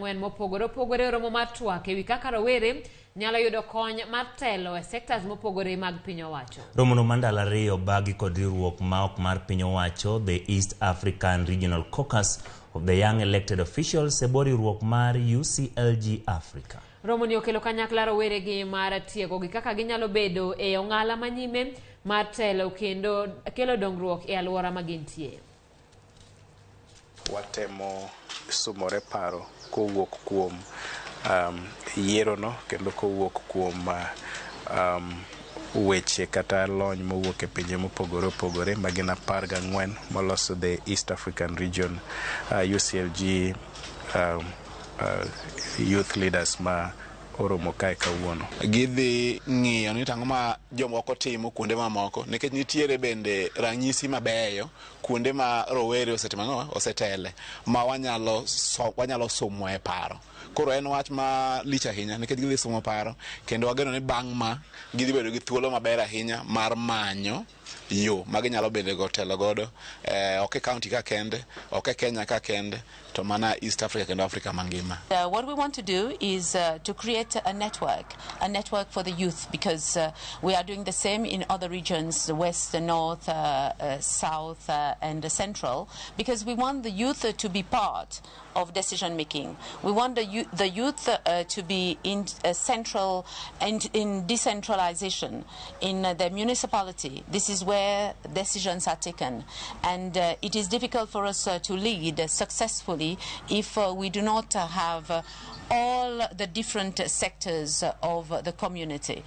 ang'wen mopogore opogore romo mar twak ewi kaka rowere nyalo yudo kony mar telo e sectors mopogore mag piny owacho. Romono mandalo 2 bagi kod riwruok maok mar piny owacho, the East African Regional Caucus of the Young Elected Officials e bor riwruok mar UCLG Africa. Romo ni okelo kanyakla rowere gi mar tiego gi kaka ginyalo bedo e ong'ala manyime mar telo kendo kelo dongruok e alwora ma gintie. Watemo sumore paro kowuok kuom yiero no kendo kowuok kuom weche kata lony mowuok e pinje mopogore opogore magina 14 moloso the East African Region UCLG youth leaders ma oromo kae kawuono. Gidhi ng'iyo ni tang'o ma jomoko timo kuonde mamoko nikech nitiere bende ranyisi mabeyo kuonde ma rowere osetele ma wanyalo somo e paro. Koro en wach ma lich ahinya nikech gidhi somo paro kendo wageno ni bang' ma gidhi bedo gi thuolo maber ahinya mar manyo yo maginyalo bedo go telo godo ok county ka kende, ok Kenya ka kende, to mana East Africa kendo Africa mangima. What we want to do is to create a network for the youth, because we are doing the same in other regions, the west, the north, south and the central, because we want the youth to be part of decision making. We want the youth to be in central and in decentralization in the municipality. This is where decisions are taken, and it is difficult for us to lead successfully if we do not have all the different sectors of the community.